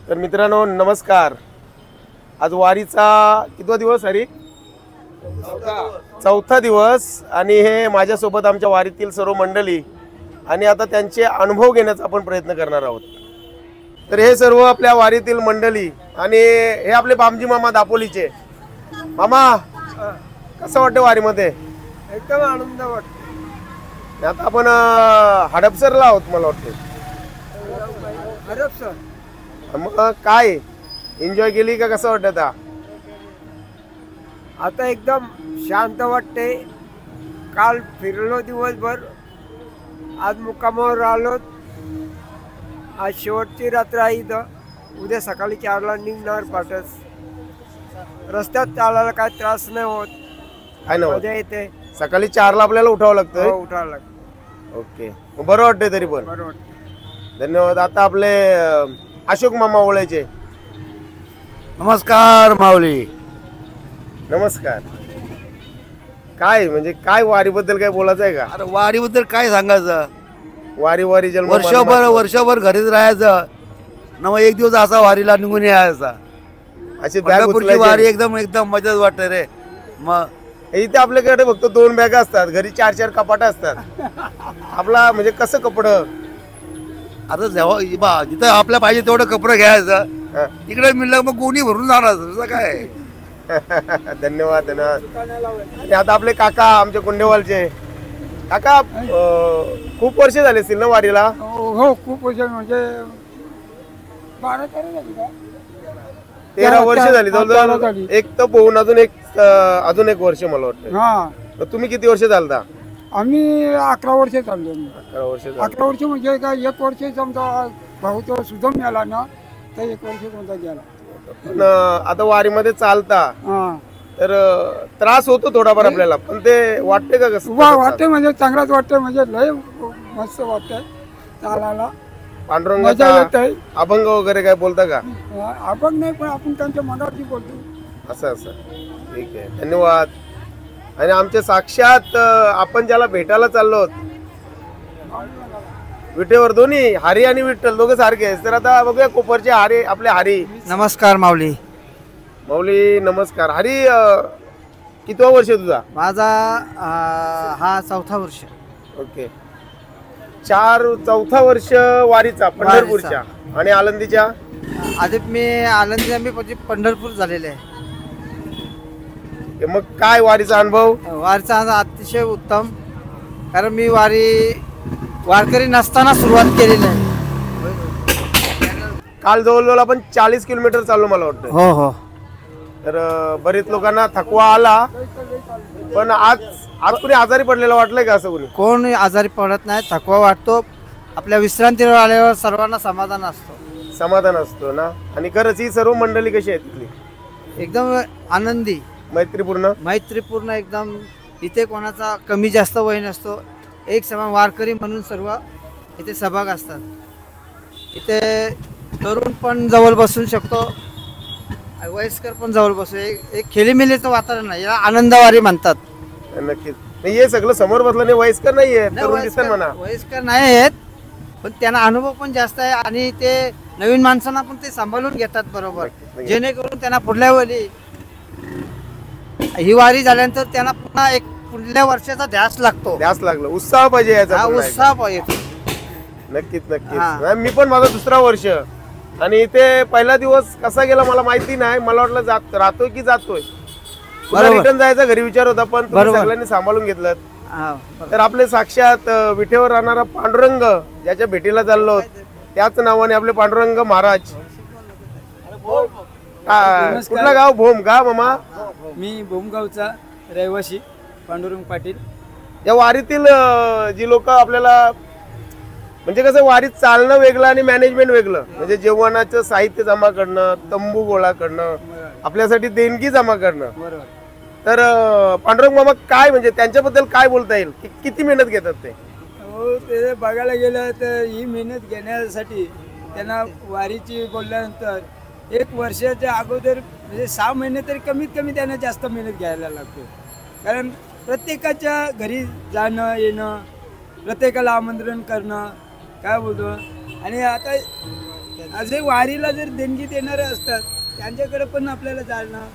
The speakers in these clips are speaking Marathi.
तर मित्रांनो नमस्कार। आज वारीचा कितवा दिवस हरी? चौथा दिवस। आणि हे माझ्यासोबत आमच्या वारीतील सर्व मंडळी आणि आता त्यांचे अनुभव घेण्याचा आपण प्रयत्न करणार आहोत। तर हे सर्व आपल्या वारीतील मंडळी आणि हे आपले बामजी मामा दापोलीचे। मामा कसं वाटतं वारीमध्ये? एकदम आनंद वाटतो। आता आपण हडपसरला आहोत मला वाटतं। हडपसर मग काय एन्जॉय केली का कसं वाटतं आता? आता एकदम शांत वाटते। काल फिरलो दिवसभर, आज मुक्कामावर आलो। आज शेवटची रात्र आहे इथं। उद्या सकाळी 4ला निघणार पाटस। रस्त्यात चालायला काय त्रास नाही होत, काय ना मजा येते। सकाळी 4ला आपल्याला उठावं लागतं। उठावं लागतं। ओके, मग बरं वाटतंय तरी पण? बरं वाटतं। धन्यवाद। आता आपले अशोक मामा ओळेचे। नमस्कार माऊली। नमस्कार। काय म्हणजे काय वारीबद्दल काय बोलायचं आहे का? अरे वारीबद्दल काय सांगायचं? वारी वारी जन्म वर्षभर घरीच राहायचं ना, मग एक दिवस असा वारीला निघून यायचा। अशी बॅग पंढरपूरची वारी एकदम मजाच वाटते रे। मग इथे आपल्याकडे फक्त 2 बॅग असतात, घरी 4 कपाट असतात। आपला म्हणजे कसं कपडं आता जेव्हा जिथं आपल्या पाहिजे तेवढं कपडं घ्यायचं, इकडे मिळलं मग गोणी भरून जाणार काय। धन्यवाद धन्यवाद। आणि आता आपले काका आमच्या कुंडेवालचे काका, खूप वर्ष झाले असतील ना वारीला? हो खूप वर्ष, म्हणजे 13 वर्ष झाली जवळजवळ। एक तर पोहून अजून एक वर्ष मला वाटतं। तुम्ही किती वर्ष चालता? आम्ही 11 वर्ष चाललो। 11 वर्ष। 11 वर्ष म्हणजे काय, 1 वर्ष समजा भाऊ तो सुधम मिळाला ना, तर 1 वर्ष कोणता गेला। पण आता वारीमध्ये चालता हा, तर त्रास होतो थोडाफार आपल्याला, पण ते वाटते का कसं? वाटते म्हणजे चांगलाच वाटतं, म्हणजे लय मस्त वाटतंय चालायला। पांडुरंगाचा मजा येते। अभंग वगैरे काय बोलता का? आपण नाही, पण आपण त्यांच्या मनाची बोलतो। असं ठीक आहे, धन्यवाद। आणि आमचे साक्षात आपण ज्याला भेटायला चाललो विटेवर, दोन्ही हरी आणि विठ्ठल दोघं सारखे आहेत। तर आता बघूया कोपरचे हरी, आपले हरी। नमस्कार माऊली। माऊली नमस्कार। हरी कितवा वर्ष तुझा? माझा हा 4था वर्ष। ओके, 4 वर्ष वारीचा पंढरपूरच्या आणि आळंदीच्या? आधी मी आनंदीला मी पंढरपूर झालेले आहे। मग काय वारीचा अनुभव? वारीचा अतिशय उत्तम, कारण मी वारकरी नसताना सुरुवात केलेली आहे। काल जवळजवळ आपण 40 किलोमीटर चाललो मला वाटतं। हो हो। तर बरेच लोकांना थकवा आला, पण आज कुणी आजारी पडलेला वाटलंय का? असं कोण आजारी पडत नाही, थकवा वाटतो। आपल्या विश्रांतीवर आल्यावर सर्वांना समाधान असतो ना। आणि खरंच ही सर्व मंडळी कशी आहे तिथली? एकदम आनंदी, मैत्रीपूर्ण एकदम। इथे कोणाचा कमी जास्त वय नसतो, एक समान वारकरी म्हणून सर्व इथे सहभाग असतात। इथे तरुण पण जवळ बसू शकतो, वयस्कर पण जवळ बसू। एक खेळीमेळीचं वातावरण आहे, याला आनंदवारी म्हणतात। नक्कीच। हे सगळं समोर बसलं नाही, वयस्कर नाहीये, तरुण दिसतात म्हणा। वयस्कर नाही आहेत, पण त्यांना अनुभव पण जास्त आहे आणि ते नवीन माणसांना पण ते सांभाळून घेतात बरोबर, जेणेकरून त्यांना पुढल्या वेळी ही वारी झाल्यानंतर त्यांना पुन्हा एक पुढल्या वर्षाचा ध्यास लागतो, उत्साह पाहिजे याचा, उत्साह पाहिजे। नक्कीच। मी पण माझा 2रा वर्ष, आणि इथे पहिला दिवस कसा गेला मला माहिती नाही। मला वाटलं राहतोय की जातोय, रिटर्न जायचा घरी विचार होता, पण सगळ्यांनी सांभाळून घेतलं। तर आपले साक्षात विठेवर राहणारा पांडुरंग ज्याच्या भेटीला चाललो, त्याच नावाने आपले पांडुरंग महाराज। कुठला गाव? भोम का मामा? मी भोमगावचा रहिवासी पांडुरंग पाटील। या वारीतील जी लोक आपल्याला, म्हणजे कसं वारीत चालणं वेगळं आणि मॅनेजमेंट वेगळं, म्हणजे जेवणाचं साहित्य जमा करणं, तंबू गोळा करणं, आपल्यासाठी देणगी जमा करणं। तर पांडुरंग मामा काय, म्हणजे त्यांच्याबद्दल काय बोलता येईल? किती मेहनत घेतात ते? ते बघायला गेलं तर ही मेहनत घेण्यासाठी त्यांना वारीची बोलल्यानंतर 1 वर्षाच्या अगोदर म्हणजे 6 महिने तरी कमीत कमी त्यांना जास्त मेहनत घ्यायला लागतो। कारण प्रत्येकाच्या घरी जाणं येणं, प्रत्येकाला आमंत्रण करणं, काय बोलतो। आणि आता असे वारीला जर देणगी देणारे असतात त्यांच्याकडे पण आपल्याला जाणं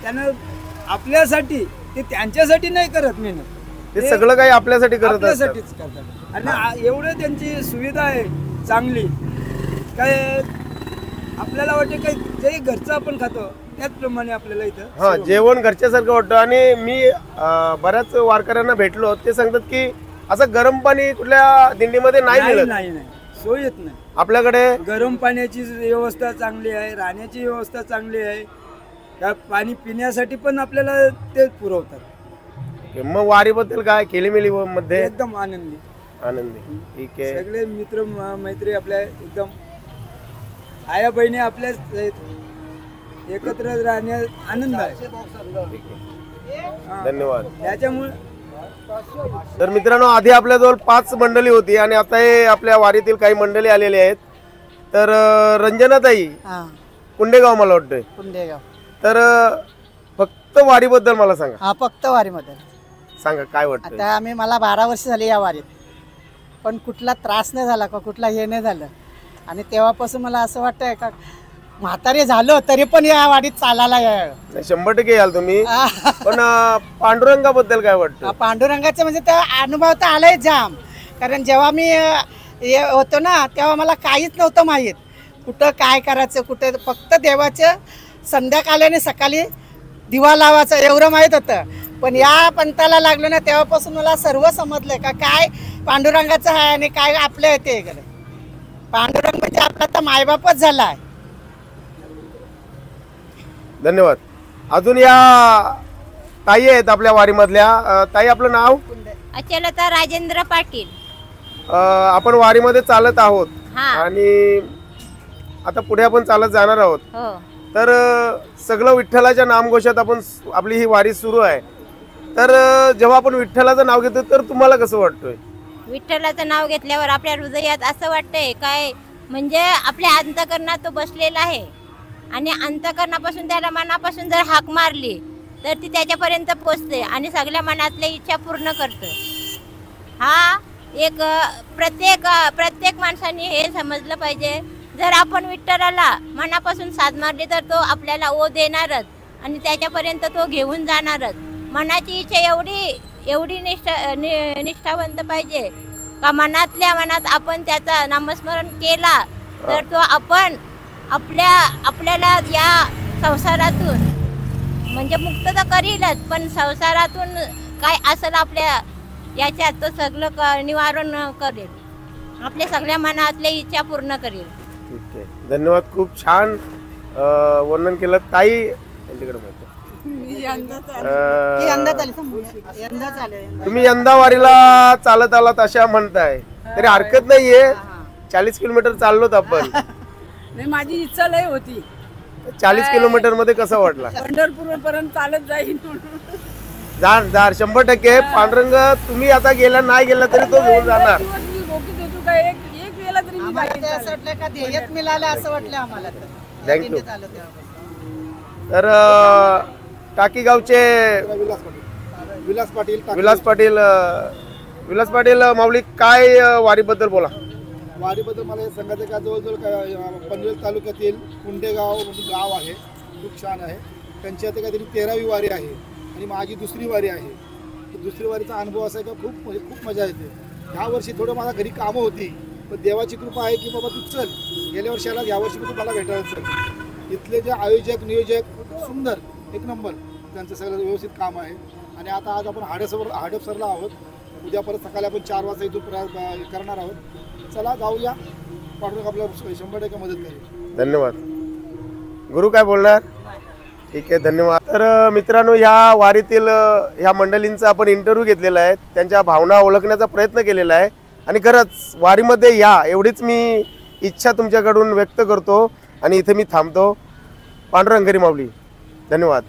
त्यांना आपल्यासाठी ते त्यांच्यासाठी नाही करत मेहनत, ते सगळं काही आपल्यासाठी करत असतात. आपल्यासाठीच करतात. आणि एवढं त्यांची सुविधा आहे चांगली काय आपल्याला वाटतं काय जे घरचं आपण खातो त्याचप्रमाणे आपल्याला इथं हा जेवण घरच्यासारखं वाटतं. आणि मी बऱ्याच वारकऱ्यांना भेटलो, ते सांगतात की असं गरम पाणी कुठल्या दिंडीमध्ये नाही मिळत. नाही सोय येत नाही. आपल्याकडे गरम पाण्याची व्यवस्था चांगली आहे, राहण्याची व्यवस्था चांगली आहे, त्या पाणी पिण्यासाठी पण आपल्याला ते पुरवतात. मग वारीबद्दल काय खेळीमेळी मध्ये एकदम आनंदी ठीक आहे. सगळे मित्र मैत्री आपल्या एकदम आया बहिणी आपल्याच आहेत. एकत्र राहण्यात आनंद आहे. धन्यवाद. त्याच्यामुळे तर मित्रांनो, आधी आपल्याजवळ 5 मंडळी होती आणि आता हे आपल्या वारीतील काही मंडळी आलेले आहेत. तर रंजनाताई कुंडेगाव मला वाटतंय. कुंडेगाव. तर फक्त वारीबद्दल मला सांगा. हा फक्त वारीमध्ये सांगा काय वाटतं. आता मला 12 वर्ष झाली या वारीत, पण कुठला त्रास नाही झाला का कुठला हे नाही झालं. आणि तेव्हापासून मला असं वाटतंय का म्हातारे झालो तरी पण या वारीत चालायला यावं. 100% याल तुम्ही. पण पांडुरंगाबद्दल काय वाटतं. पांडुरंगाचं म्हणजे त्या अनुभव तर आलाय जाम. कारण जेव्हा मी होतो ना तेव्हा मला काहीच नव्हतं माहीत कुठं काय करायचं कुठं. फक्त देवाचं संध्याकाळी आणि सकाळी दिवा लावायचं एवढं माहीत होतं. पण या पंथाला लागलो ना तेव्हापासून मला सर्व समजलं का काय पांडुरंगाचं आहे आणि काय आपलं आहे ते. पांडुरंग म्हणजे आपला तर मायबापच झाला आहे. धन्यवाद. अजून या ताई आहेत आपल्या वारीमधल्या. ताई आपलं नाव. अचलता राजेंद्र पाटील. आपण वारीमध्ये चालत आहोत आणि आता पुढे आपण चालत जाणार आहोत. तर सगळं विठ्ठलाच्या नामघोषात आपण आपली ही वारी सुरू आहे. तर जेव्हा आपण विठ्ठलाचं नाव घेतो तर तुम्हाला कसं वाटतंय. विठ्ठलाचं नाव घेतल्यावर आपल्या हृदयात असं वाटतंय काय म्हणजे आपल्या अंतकरणात तो बसलेला आहे आणि अंतकरणापासून त्याला मनापासून जर हाक मारली तर ती त्याच्यापर्यंत पोचते आणि सगळ्या मनातल्या इच्छा पूर्ण करते. हा एक प्रत्येक माणसाने हे समजलं पाहिजे. जर आपण विठ्ठलाला मनापासून साथ मारली तर तो आपल्याला ओ देणारच आणि त्याच्यापर्यंत तो घेऊन जाणारच. मनाची इच्छा एवढी निष्ठावंत पाहिजे का मनातल्या मनात आपण त्याचा नामस्मरण केला तर तो आपण आपल्याला या संसारातून म्हणजे मुक्त तर करीलच, पण संसारातून काय असेल आपल्या याच्यात तो सगळं निवारण करेल, आपल्या सगळ्या मनातल्या इच्छा पूर्ण करेल. ठीक आहे. धन्यवाद. खूप छान वर्णन केलं ताई. तुम्ही यंदा वारीला चालत आलात अशा म्हणताय तरी हरकत नाहीये. 40 किलोमीटर चाललोत आपण. माझी इच्छा लय होती 40 किलोमीटर मध्ये कसं वाटला. पंढरपूर पर्यंत चालत जाईल. जाणार 100%. पांडुरंग तुम्ही आता गेला नाही गेला तरी तो घेऊन जाणार. थँक्यू. तर टाकी गावचे विलास पाटील माऊली काय वारीबद्दल बोला. वारीबद्दल मला हे सांगायचं का जवळजवळ पनवेल तालुक्यातील कुंडेगाव गाव आहे, खूप छान आहे. त्यांची आता काहीतरी 13वी वारी आहे आणि माझी 2री वारी आहे. दुसरी वारीचा अनुभव असा आहे का खूप मजा येते. ह्या वर्षी थोडं माझ्या घरी कामं होती पण देवाची कृपा आहे की बाबा तू चल. गेल्या वर्षी आला, ह्या वर्षी तू मला भेटायला चल. इथले जे आयोजक नियोजक सुंदर एक नंबर, त्यांचं सगळं व्यवस्थित काम आहे. आणि आता आज आपण हडपसरला आहोत. उद्या परत सकाळी आपण 4 वाजता इथून करणार आहोत. चला जाऊया. पांडुरंग आपल्याला 100% मदत करेल. धन्यवाद. गुरु काय बोलणार. ठीक आहे. धन्यवाद. तर मित्रांनो, ह्या वारीतील ह्या मंडळींचा आपण इंटरव्ह्यू घेतलेला आहे, त्यांच्या भावना ओळखण्याचा प्रयत्न केलेला आहे. आणि खरंच वारीमध्ये या एवढीच मी इच्छा तुमच्याकडून व्यक्त करतो आणि इथे मी थांबतो. पांडुरंग हरी माऊली. धन्यवाद.